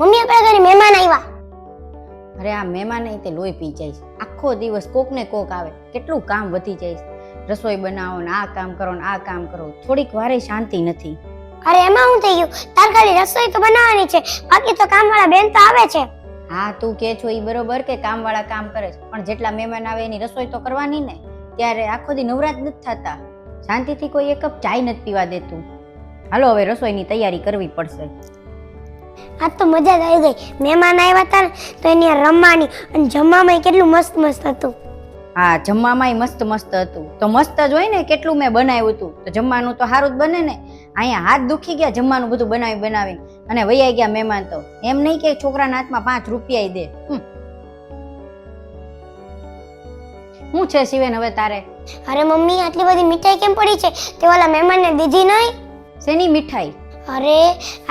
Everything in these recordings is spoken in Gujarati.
મમ્મી આપણા ઘરે મહેમાન આવ્યા. અરે આ મહેમાન નહીં તે લોહી પી જાય છે. આખો દિવસ કોક ને કોક આવે, કેટલું કામ વધી જાય છે. રસોઈ બનાવો ને આ કામ કરો ને આ કામ કરો, થોડીક વારે શાંતિ નથી. અરે એમાં શું થઈ ગયું? તાર ખાલી રસોઈ તો બનાવવાની છે, બાકી તો કામવાળા બેન તો આવે છે. હા તું કે છો એ બરોબર કે કામવાળા કામ કરે છે, પણ જેટલા મહેમાન આવે એની રસોઈ તો કરવાની ને. ત્યારે આખો દી નવરાત નથી થતા, શાંતિથી કોઈ એક કપ ચાય નથી પીવા દેતું. હાલો હવે રસોઈની તૈયારી કરવી પડશે. આજ તો મજા જ આવી ગઈ. મહેમાન આવ્યા હતા ને તો એની હારે રમવાની, અને જમવામાં કેટલું મસ્ત મસ્ત હતું. હા જમવામાં મસ્ત મસ્ત હતું, તો મસ્ત જ હોય ને. કેટલું મેં બનાવ્યું હતું, તો જમવાનું તો સારું જ બને ને. અહીંયા હાથ દુખી ગયા જમવાનું બધું બનાવીને અને વૈયા ગયા મહેમાન. તો એમ નહીં કે છોકરાના હાથમાં 5 રૂપિયા દે. શું છે શિવેન હવે તારે? અરે મમ્મી આટલી બધી મીઠાઈ કેમ પડી છે? તે ઓલા મહેમાનને દીધી નહીં? શેની મીઠાઈ? અરે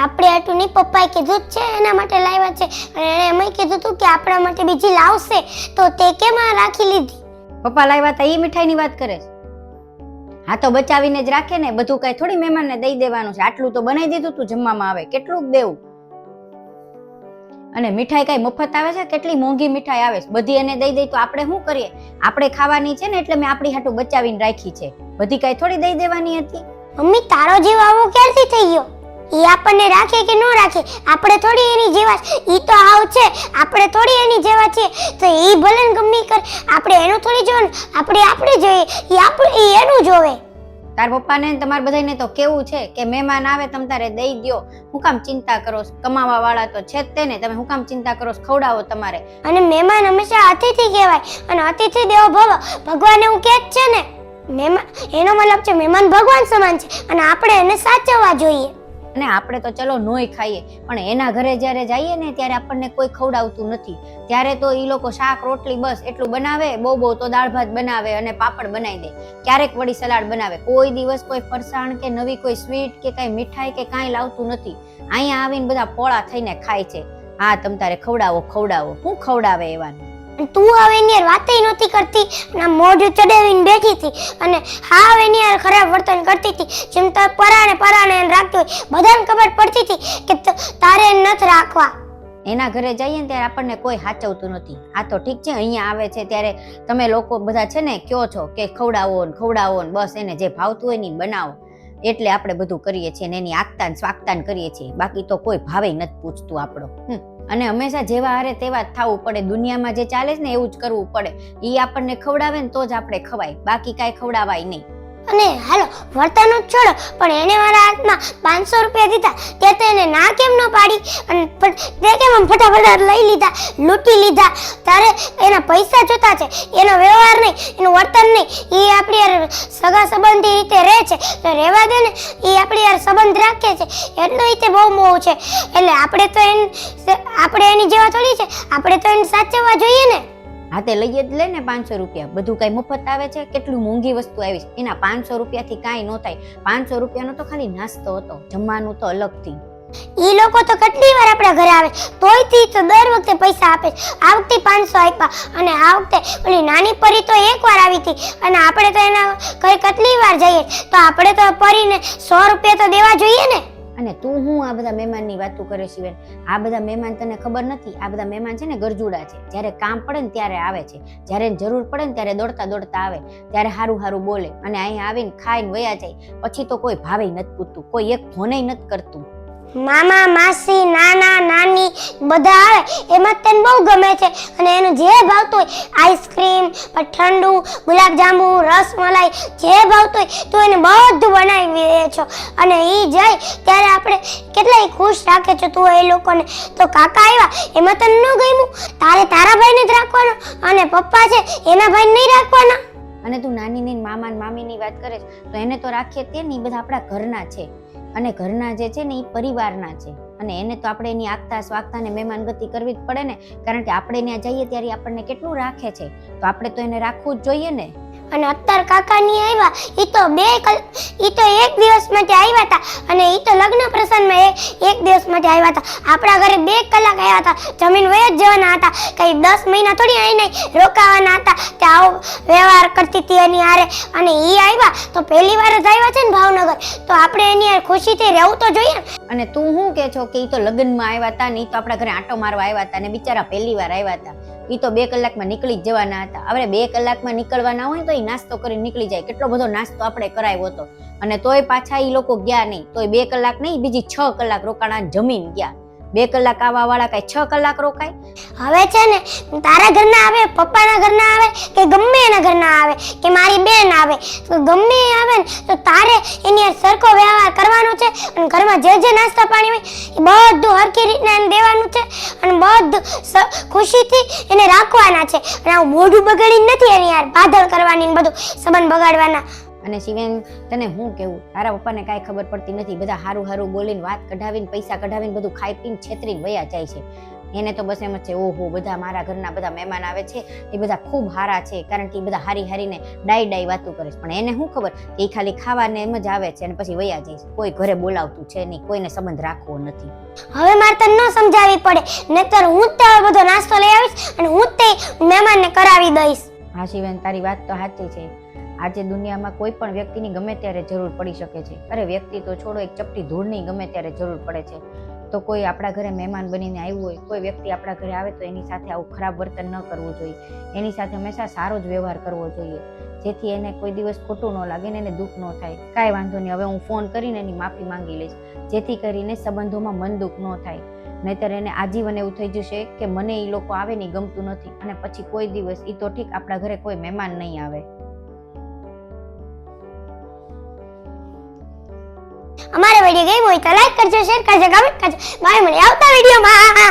આપણે આટલું નહીં, પપ્પાએ કીધું જ છે એના માટે લાવ્યા છે, અને એણે એમ કીધું હતું કે આપણા માટે બીજી લાવશે, તો તે કેમ આ રાખી લીધી? પપ્પા લાવ્યા હતા એ મીઠાઈની વાત કરે છે? હા તો બચાવીને જ રાખે ને, બધું કઈ થોડી મહેમાનને દઈ દેવાનું છે. આટલું તો બનાવી દીધું તું, જમવામાં આવે કેટલું દેવું. અને મીઠાઈ કઈ મફત આવે છે? કેટલી મોંઘી મીઠાઈ આવે છે. બધી એને દઈ દઈ તો આપણે શું કરીએ? આપણે ખાવાની છે ને, એટલે મેં આપણી હાટું બચાવીને રાખી છે. બધી કઈ થોડી દઈ દેવાની હતી. મમ્મી તારો જીવ આવો ક્યારથી થઈ ગયો? ઈ આપણને રાખે કે ન રાખે, આપણે થોડી એની જેવા. ઈ તો આવ છે, આપણે થોડી એની જેવા છીએ. તો ઈ ભલે ને ગમે કરે, આપણે એનું થોડી જોવાનું, આપણે જોઈએ. ઈ એનું જોવે. તાર પપ્પાને તમારે બધાને તો કેવું છે કે મહેમાન આવે તમ તારે દઈ દ્યો. હું કામ ચિંતા કરો? કમાવા વાળા તો છે જ તેને, તમે હું કામ ચિંતા કરો? ખવડાવો તમારે. અને મહેમાન હંમેશા અતિથિ કહેવાય, અને અતિથિ દેવો ભવ. ભગવાન એવું કહે જ છે ને. મહેમાન એનો મતલબ છે મહેમાન ભગવાન સમાન છે, અને આપણે એને સાચવવા જોઈએ. અને આપણે તો ચલો નોય ખાઈએ, પણ એના ઘરે જ્યારે જઈએ ને ત્યારે આપણને કોઈ ખવડાવતું નથી. ત્યારે તો એ લોકો શાક રોટલી બસ એટલું બનાવે, બહુ તો દાળ ભાત બનાવે અને પાપડ બનાવી દે, ક્યારેક વળી સલાડ બનાવે. કોઈ દિવસ કોઈ ફરસાણ કે નવી કોઈ સ્વીટ કે કઈ મીઠાઈ કે કાંઈ લાવતું નથી. અહીંયા આવીને બધા પોળા થઈને ખાય છે. હા તમ તારે ખવડાવો. હું ખવડાવે એવાનું? તું હવે એની યાર વાતઈ નહોતી કરતી, અને મોઢું ચડાવીને બેઠી હતી, અને હા હવે એની યાર ખરાબ વર્તન કરતી હતી. જેમ તાર પરાણે એને રાખતી હોય, બધાને ખબર પડતી હતી કે તારે એને નથી રાખવા. એના ઘરે જઈએ ને ત્યારે આપણને કોઈ સાચવતું નથી. આ તો ઠીક છે, અહીંયા આવે છે ત્યારે તમે લોકો બધા છે ને કયો છો કે ખવડાવો ને બસ એને જે ભાવતું હોય ને બનાવો, એટલે આપણે બધું કરીએ છીએ ને એની આગતાન સ્વાગતાન કરીએ છીએ. બાકી તો કોઈ ભાવે નથી પૂછતું આપણો. અને હંમેશા જેવા હારે તેવા જ થવું પડે. દુનિયામાં જે ચાલે છે ને એવું જ કરવું પડે. ઈ આપણને ખવડાવે ને તો જ આપણે ખવાય, બાકી કાંઈ ખવડાવાય નહીં. અને હાલો વર્તન જ છોડો, પણ એને મારા હાથમાં 500 રૂપિયા દીધા, તે તો એને ના કેમ ન પાડી? અને તે કેમ આમ ફટાફટ લઈ લીધા, લૂંટી લીધા? તારે એના પૈસા જોતા છે, એનો વ્યવહાર નહીં, એનું વર્તન નહીં. એ આપણી યાર સગા સંબંધી રીતે રહે છે, તો રહેવા દે ને. એ આપણી યાર સંબંધ રાખે છે, એટલું રીતે બહુ મોહ છે. એટલે આપણે એની જેવા થોડી છે, આપણે તો એને સાચવવા જોઈએ ને. હાથે લઈ જ લે ને 500 રૂપિયા. બધું કઈ મફત આવે છે? કેટલું મોંઘી વસ્તુ આવી છે. એના 500 રૂપિયાથી કાંઈ ન થાય. 500 રૂપિયાનો તો ખાલી નાસ્તો હતો, જમવાનું તો અલગથી. ઈ લોકો તો કેટલી વાર આપણા ઘરે આવે, તોય થી તો દર વખતે પૈસા આપે. આ વખતે 500 આપ્યા, અને આ વખતે ઓલી નાની પરી તો એકવાર આવી હતી, અને આપણે તો એના ઘરે કેટલી વાર જઈએ, તો આપણે તો પરીને 100 રૂપિયા તો દેવા જોઈએ ને. અને તું હું આ બધા મહેમાનની વાતો કરે શિવેન? આ બધા મહેમાન તને ખબર નથી? આ બધા મહેમાન છે ને ગરજુડા છે. જ્યારે કામ પડે ને ત્યારે આવે છે, જ્યારે જરૂર પડે ને ત્યારે દોડતા આવે, ત્યારે હારું બોલે, અને અહીંયા આવીને ખાઈને વયા જાય. પછી તો કોઈ ભાવે નથી પૂછતું, કોઈ એક ફોને નથી કરતું. મામા માસી નાના નાની બધા આવે, એમાં તને બહુ ગમે છે, અને એનું જે ભાવતું હોય, આઈસ્ક્રીમ, ઠંડુ, ગુલાબજાંબુ, રસમલાઈ, જે ભાવતું હોય તું એને બધું બનાવી દે છો. અને એ જાય ત્યારે આપણે કેટલાય ખુશ રાખે છે તું એ લોકોને. તો કાકા આવ્યા એમાં તને ન ગમ્યું? તારે તારા ભાઈને જ રાખવાનો, અને પપ્પા છે એના ભાઈને નહીં રાખવાના. અને તું નાની મામા મામીની વાત કરે છે, તો એને તો રાખીએ તે ને, એ બધા આપણા ઘરના છે. અને ઘરના જે છે ને એ પરિવારના છે, અને એને તો આપણે એની આગતા સ્વાગતા ને મહેમાન ગતિ કરવી જ પડે ને. કારણ કે આપણે ત્યાં જઈએ ત્યારે આપણને કેટલું રાખે છે, તો આપણે તો એને રાખવું જ જોઈએ ને. અને અત્યારે કાકાની આવ્યા એ તો એક દિવસ માટે આવ્યા હતા અને એ તો લગ્ન પ્રસંગમાં એક દિવસ માટે આવ્યા હતા. આપણા ઘરે 2 કલાક આવ્યા હતા, જમીન વહી જ જવાના હતા, કઈ 10 મહિના થોડી અહીં નહીં રોકાવાના હતા. તે આવો વ્યવહાર કરતી હતી એની હારે અને એ આવ્યા તો પહેલી વાર જ આવ્યા છે ને ભાવનગર, તો આપણે એની હારે ખુશીથી રહેવું તો જોઈએ ને. અને તું શું કે છો કે ઈ તો લગ્નમાં આવ્યા હતા ને ઈ તો આપણા ઘરે આંટો મારવા આવ્યા હતા ને બિચારા પહેલી વાર આવ્યા હતા. ઈ તો 2 કલાકમાં નીકળી જ જવાના હતા. હવે 2 કલાકમાં નીકળવાના હોય તો ઈ નાસ્તો કરીને નીકળી જાય. કેટલો બધો નાસ્તો આપણે કરાવ્યો હતો અને તોય પાછા ઈ લોકો ગયા નહીં. તોય 2 કલાક નહીં, બીજી 6 કલાક રોકાણા જમીન ગયા. 2 કલાક આવવા વાળા કઈ 6 કલાક રોકાય? હવે છે ને તારા ઘરના આવે, પપ્પાના ઘરના આવે કે ગમે એના ઘરના આવે કે મારી બેન આવે, તો ગમે એ આવે ને તો તારે એની હારે સરખો વ્યવહાર કરવાનો છે અને ઘરમાં જે નાસ્તા પાણી હોય એ બધું હરખી રીતના એને દેવાનું છે અને બધું ખુશીથી એને રાખવાના છે. અને આવું મોઢું બગાડીને નથી એની હારે બાધલ કરવાની ને બધું સંબંધ બગાડવાના. અને શિવેન તને હું કેવું, તારા પપ્પાને કાંઈ ખબર પડતી નથી. બધા હારું હારું બોલીને વાત કઢાવીને પૈસા કઢાવીને બધું ખાઈ પીને છેતરીને વયા જાય છે. એને તો બસ એમ જ છે ઓહો બધા મારા ઘરના બધા મહેમાન આવે છે એ બધા ખૂબ હારા છે, કારણ કે એ બધા હારી હારીને ડાઈ વાતું કરે છે. પણ એને શું ખબર કે એ ખાલી ખાવાને એમ જ આવે છે અને પછી વયા જાય છે. કોઈ ઘરે બોલાવતું છે નહીં, કોઈને સંબંધ રાખવો નથી. હવે મારે તને ન સમજાવવી પડે, નહીતર હું જ તે બધો નાસ્તો લઈ આવીશ અને હું જ તે મહેમાનને કરાવી દઈશ. હા શિવેન, તારી વાત તો સાચી છે. આજે દુનિયામાં કોઈ પણ વ્યક્તિની ગમે ત્યારે જરૂર પડી શકે છે. અરે વ્યક્તિ તો છોડો, એક ચપટી ધૂળની ગમે ત્યારે જરૂર પડે છે. તો કોઈ આપણા ઘરે મહેમાન બનીને આવ્યું હોય, કોઈ વ્યક્તિ આપણા ઘરે આવે તો એની સાથે આવું ખરાબ વર્તન ન કરવું જોઈએ. એની સાથે હંમેશા સારો જ વ્યવહાર કરવો જોઈએ, જેથી એને કોઈ દિવસ ખોટું ન લાગે ને એને દુઃખ ન થાય. કાંઈ વાંધો નહીં, હવે હું ફોન કરીને એની માફી માંગી લઈશ, જેથી કરીને સંબંધોમાં મન દુઃખ ન થાય. નહીતર એને આજીવન એવું થઈ જશે કે મને એ લોકો આવે ને ગમતું નથી અને પછી કોઈ દિવસ એ તો ઠીક આપણા ઘરે કોઈ મહેમાન નહીં આવે. અમારો વિડીયો ગમ્યો હોય તો લાઈક કરજો, શેર કરજો, કમેન્ટ કરજો. બાય, મળીએ આવતા વિડીયોમાં.